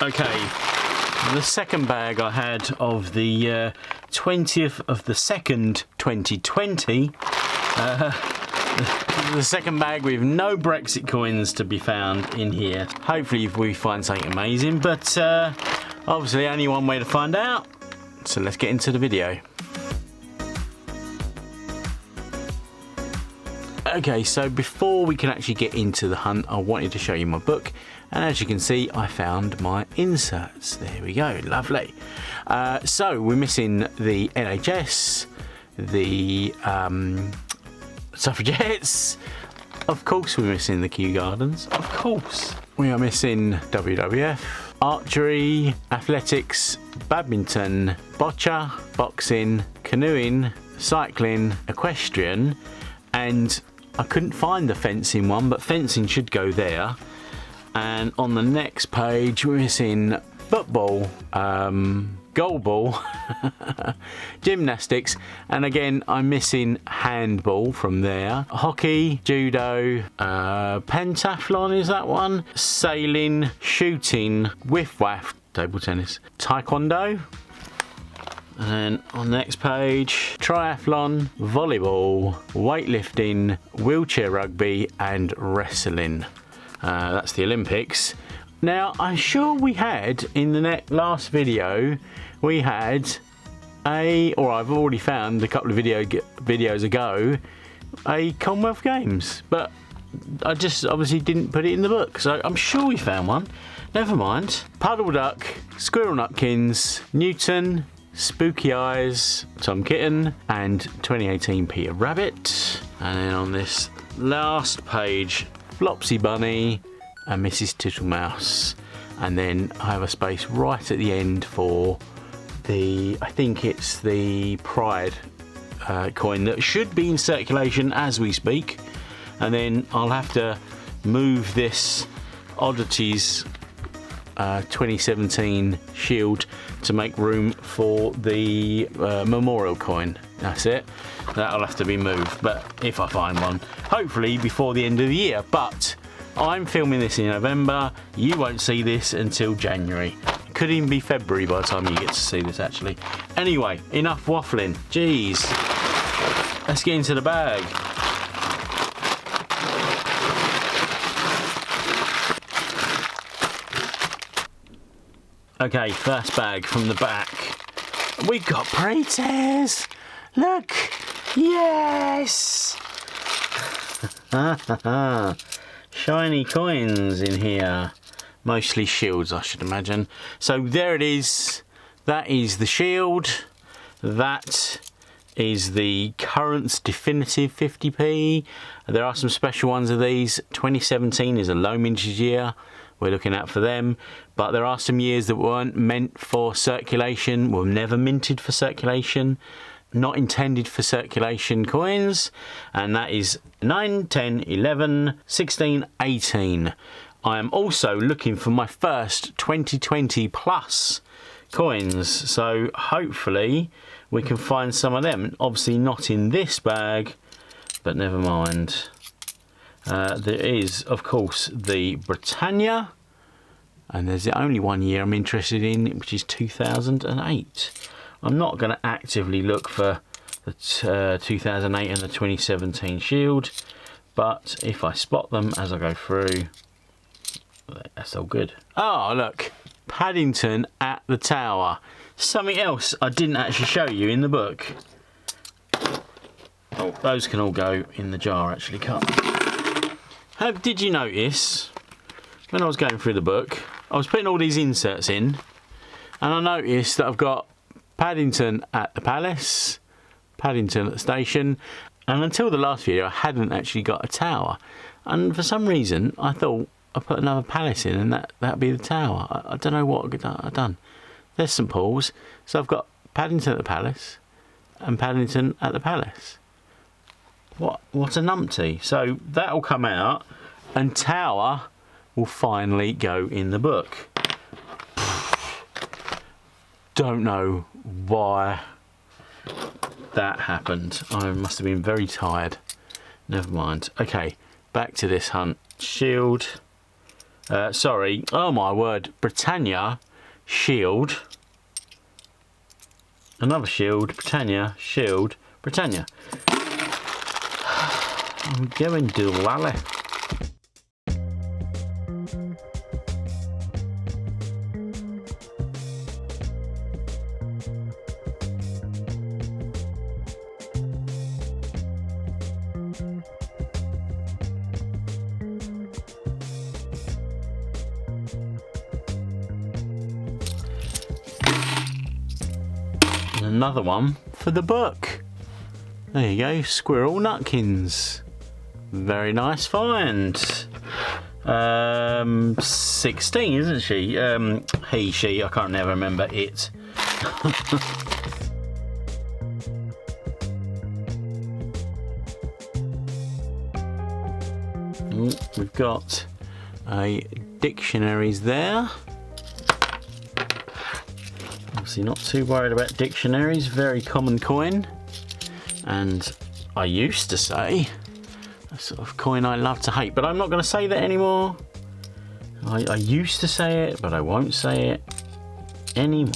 Okay, the second bag I had of the 20th of the 2nd, 2020. The second bag with no Brexit coins to be found in here. Hopefully we find something amazing, but obviously only one way to find out. So let's get into the video. Okay, so before we can actually get into the hunt, I wanted to show you my book. And as you can see, I found my inserts. There we go, lovely. So we're missing the NHS, the suffragettes. Of course we're missing the Kew Gardens. Of course. We are missing WWF, archery, athletics, badminton, boccia, boxing, canoeing, cycling, equestrian, and I couldn't find the fencing one, but fencing should go there. And on the next page we're missing football, goalball, gymnastics, and again I'm missing handball from there, hockey, judo, pentathlon is that one, sailing, shooting, whiff-waff, table tennis, taekwondo. And then on the next page, triathlon, volleyball, weightlifting, wheelchair rugby, and wrestling. That's the Olympics. Now, I'm sure we had, in the last video, we had or I've already found a couple of videos ago, a Commonwealth Games. But I just obviously didn't put it in the book, so I'm sure we found one. Never mind. Puddle Duck, Squirrel Nutkins, Newton, Spooky Eyes, Tom Kitten, and 2018 Peter Rabbit. And then on this last page, Flopsy Bunny and Mrs. Tittlemouse. And then I have a space right at the end for the, I think it's the Pride coin that should be in circulation as we speak. And then I'll have to move this Oddities 2017 shield to make room for the memorial coin. That's it. That'll have to be moved, but if I find one, hopefully before the end of the year. But I'm filming this in November. You won't see this until January. Could even be February by the time you get to see this, actually. Anyway, enough waffling. Jeez. Let's get into the bag. Okay, first bag from the back. We've got Praetors. Look. Yes. Shiny coins in here. Mostly shields, I should imagine. So there it is. That is the shield. That is the Currents Definitive 50p. There are some special ones of these. 2017 is a low mintage year. We're looking out for them, but there are some years that weren't meant for circulation, were never minted for circulation, not intended for circulation coins, and that is 9, 10, 11, 16, 18. I am also looking for my first 2020 plus coins, so hopefully we can find some of them. Obviously not in this bag, but never mind. There is, of course, the Britannia, and there's the only one year I'm interested in, which is 2008. I'm not going to actively look for the 2008 and the 2017 shield, but if I spot them as I go through, that's all good. Oh, look, Paddington at the Tower. Something else I didn't actually show you in the book. Oh, those can all go in the jar, actually, can't they? Did you notice, when I was going through the book, I was putting all these inserts in, and I noticed that I've got Paddington at the Palace, Paddington at the station, and until the last video I hadn't actually got a tower. And for some reason I thought I put another palace in and that'd be the tower. I don't know what I've done. There's St Paul's, so I've got Paddington at the Palace and Paddington at the Palace. What a numpty. So that'll come out and tower will finally go in the book. Don't know why that happened. I must have been very tired. Never mind. Okay, back to this hunt. Shield. Sorry, oh my word, Britannia Shield. Another Shield, Britannia, Shield, Britannia. I'm going doolally. Another one for the book. There you go, Squirrel Nutkins. Very nice find. 16, isn't she? He, she, I can't never remember it. We've got a dictionaries there. Obviously not too worried about dictionaries, very common coin. And I used to say, a sort of coin I love to hate, but I'm not going to say that anymore. I used to say it, but I won't say it anymore.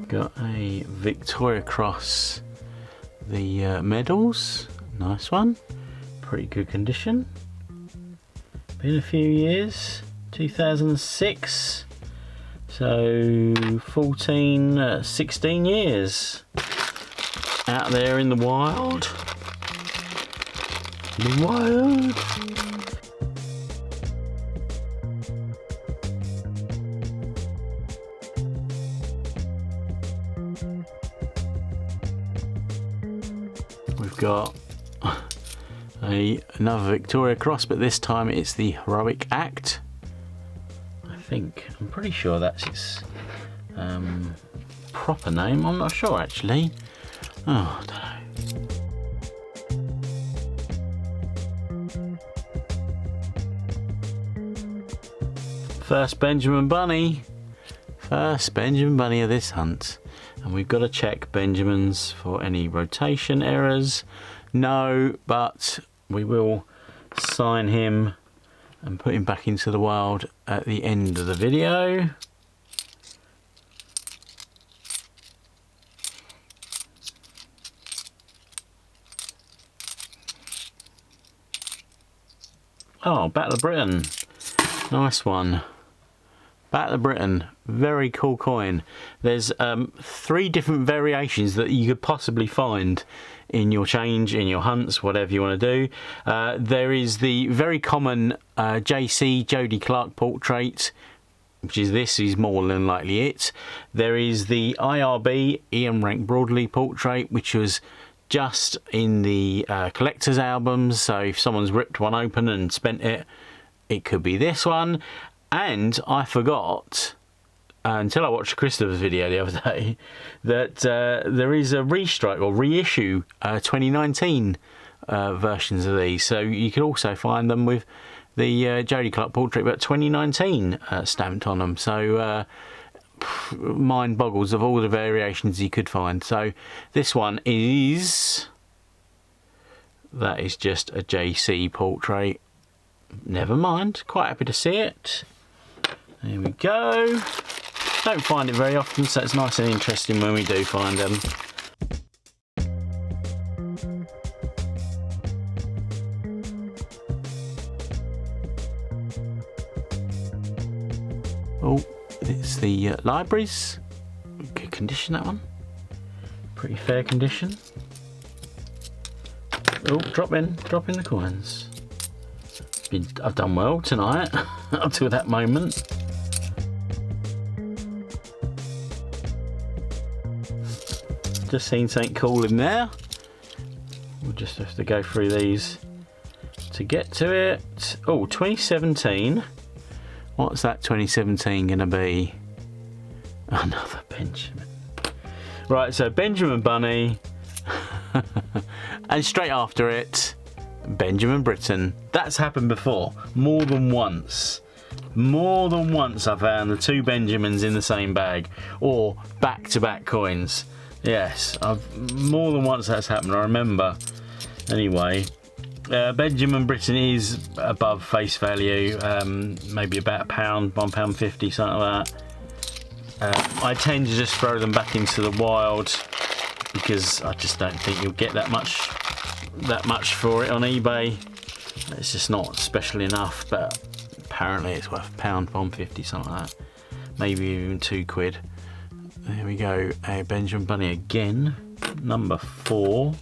Got a Victoria Cross, the medals, nice one, pretty good condition. Been a few years, 2006, so 16 years out there in the wild. The wild. We've got another Victoria Cross, but this time it's the Heroic Act. I'm pretty sure that's its proper name. I'm not sure actually. Oh, I don't know. First Benjamin Bunny. First Benjamin Bunny of this hunt. And we've got to check Benjamins for any rotation errors. No, but we will sign him and put him back into the wild at the end of the video. Oh, Battle of Britain. Nice one. Battle of Britain, very cool coin. There's 3 different variations that you could possibly find in your change, in your hunts, whatever you want to do. There is the very common JC Jody Clark portrait, which is this is more than likely it. There is the IRB Ian Rank Broadley portrait, which was just in the collector's albums, so if someone's ripped one open and spent it, it could be this one. And I forgot, until I watched Christopher's video the other day, that there is a restrike or reissue 2019 versions of these. So you can also find them with the Jody Clark portrait, but 2019 stamped on them. So mind boggles of all the variations you could find. So this one is, that is just a JC portrait. Never mind, quite happy to see it. There we go. Don't find it very often, so it's nice and interesting when we do find them. Oh, it's the libraries. Good condition, that one. Pretty fair condition. Oh, drop in the coins. I've done well tonight up to that moment. Just seen something cool in there. We'll just have to go through these to get to it. Oh, 2017. What's that 2017 gonna be? Another Benjamin. Right, so Benjamin Bunny. And straight after it, Benjamin Britten. That's happened before, more than once. More than once I found the 2 Benjamins in the same bag, or back-to-back coins. Yes, more than once that's happened, I remember. Anyway, Benjamin Britten is above face value, maybe about £1, £1.50, something like that. I tend to just throw them back into the wild because I just don't think you'll get that much for it on eBay. It's just not special enough, but apparently it's worth £1, £1.50, something like that. Maybe even £2. There we go, a Benjamin Bunny again, number 4.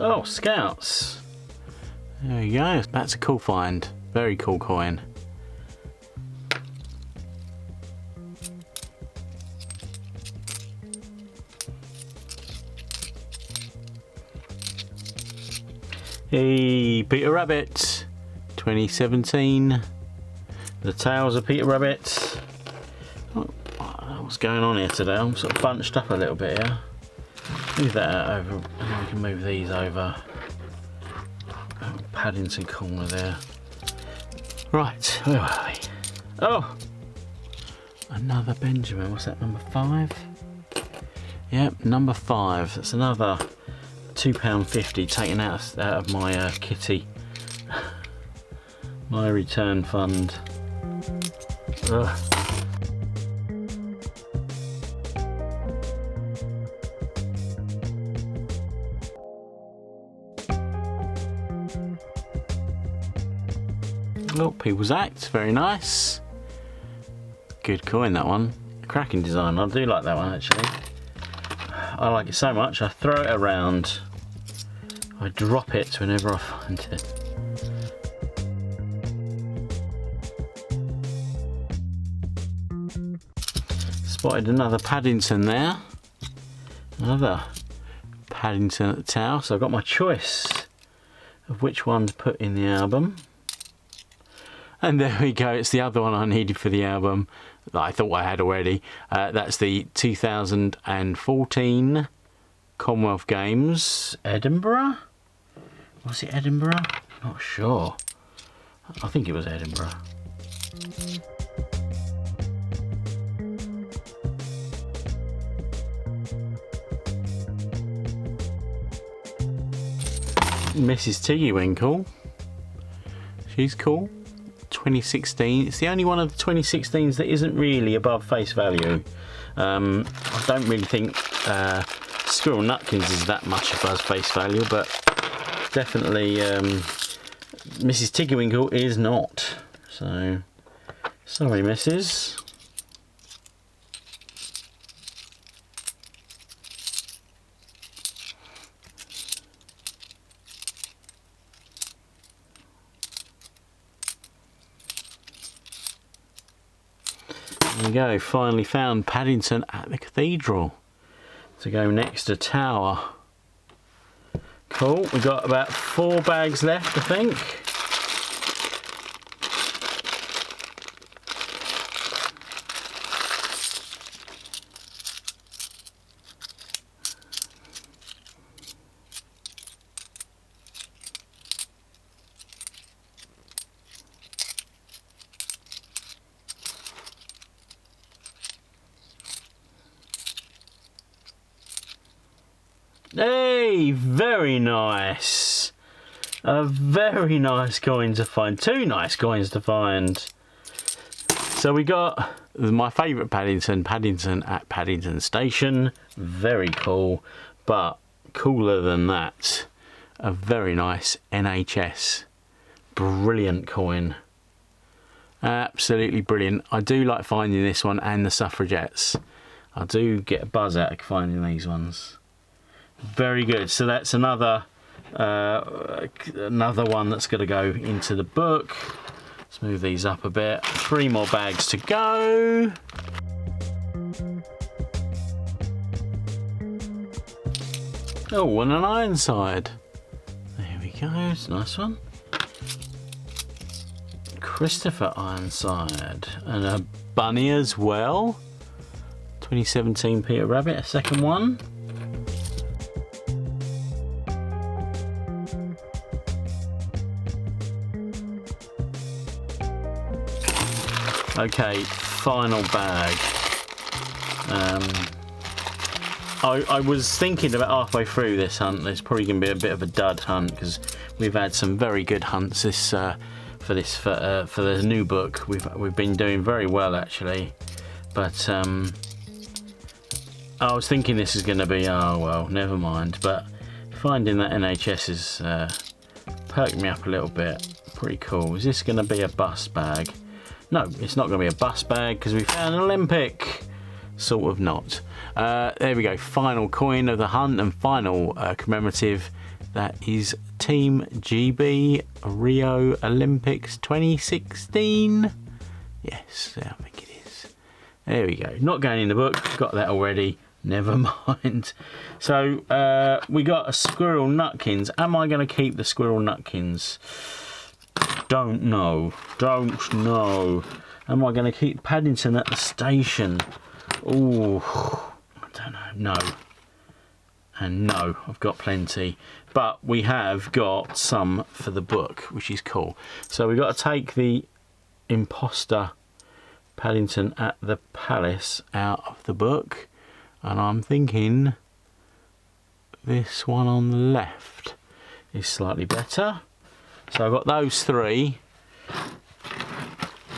Oh, Scouts. There we go. That's a cool find. Very cool coin. Hey, Peter Rabbit. 2017. The Tales of Peter Rabbit. Oh, what's going on here today? I'm sort of bunched up a little bit here. Move that over, and then we can move these over. Oh, Paddington corner there. Right, where are we? Oh! Another Benjamin, what's that, number 5? Yep, number 5. That's another £2.50 taken out of my kitty. My return fund. Ugh. Oh, People's Act, very nice. Good coin, that one. Cracking design, I do like that one actually. I like it so much, I throw it around. I drop it whenever I find it. Spotted another Paddington there. Another Paddington at the Tower, so I've got my choice of which one to put in the album. And there we go, it's the other one I needed for the album that I thought I had already. That's the 2014 Commonwealth Games, Edinburgh? Was it Edinburgh? Not sure. I think it was Edinburgh. Mrs. Tiggywinkle. She's cool. 2016. It's the only one of the 2016s that isn't really above face value. I don't really think Squirrel Nutkins is that much above face value, but definitely Mrs. Tiggywinkle is not. So, sorry, Mrs. There we go, finally found Paddington at the Cathedral to go next to Tower. Cool, we've got about 4 bags left, I think. Hey, very nice. A very nice coin to find. 2 nice coins to find. So we got my favourite Paddington at Paddington Station. Very cool. But cooler than that, a very nice NHS. Brilliant coin. Absolutely brilliant. I do like finding this one and the Suffragettes. I do get a buzz out of finding these ones. Very good. So that's another one that's going to go into the book. Let's move these up a bit. 3 more bags to go. Oh, and an Ironside. There we go, it's a nice one. Christopher Ironside, and a bunny as well. 2017 Peter Rabbit, a second one. Okay, final bag. I was thinking about halfway through this hunt, there's probably going to be a bit of a dud hunt because we've had some very good hunts this for the new book. We've been doing very well actually, but I was thinking this is going to be, oh well, never mind. But finding that NHS has perked me up a little bit. Pretty cool. Is this going to be a bust bag? No, it's not going to be a bust bag because we found an Olympic. Sort of not. There we go. Final coin of the hunt and final commemorative. That is Team GB Rio Olympics 2016. Yes, I think it is. There we go. Not going in the book. Got that already. Never mind. So we got a Squirrel Nutkins. Am I going to keep the Squirrel Nutkins? Don't know. Don't know. Am I going to keep Paddington at the station? Oh, I don't know. No. And no, I've got plenty. But we have got some for the book, which is cool. So we've got to take the imposter Paddington at the Palace out of the book. And I'm thinking this one on the left is slightly better. So I've got those three.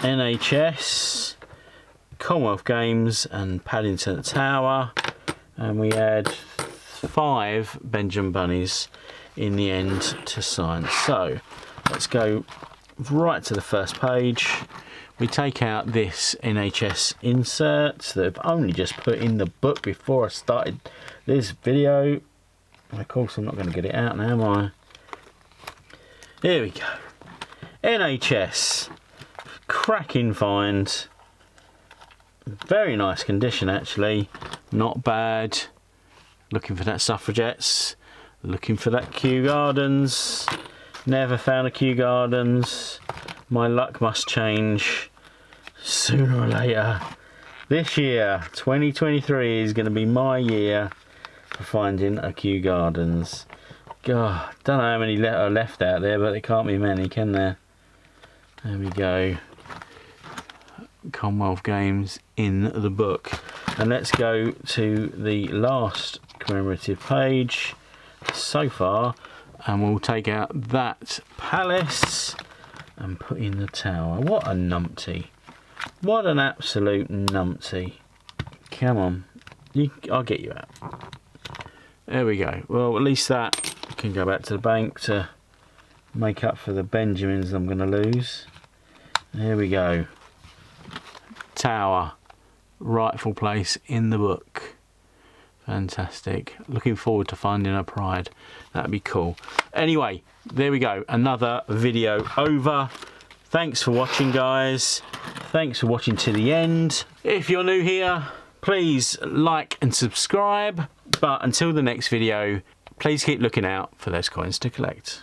NHS, Commonwealth Games and Paddington Tower. And we had 5 Benjamin Bunnies in the end to sign. So let's go right to the first page. We take out this NHS insert that I've only just put in the book before I started this video. And of course I'm not going to get it out now, am I? Here we go. NHS. Cracking find. Very nice condition actually. Not bad. Looking for that Suffragettes. Looking for that Kew Gardens. Never found a Kew Gardens. My luck must change sooner or later. This year, 2023, is going to be my year for finding a Kew Gardens. God, don't know how many are left out there, but there can't be many, can there? There we go. Commonwealth Games in the book. And let's go to the last commemorative page so far, and we'll take out that Palace and put in the Tower. What a numpty. What an absolute numpty. Come on. I'll get you out. There we go. Well, at least that can go back to the bank to make up for the Benjamins I'm going to lose. There we go. Tower. Rightful place in the book. Fantastic. Looking forward to finding a pride. That'd be cool. Anyway, there we go. Another video over. Thanks for watching, guys. Thanks for watching to the end. If you're new here, please like and subscribe. But until the next video, please keep looking out for those coins to collect.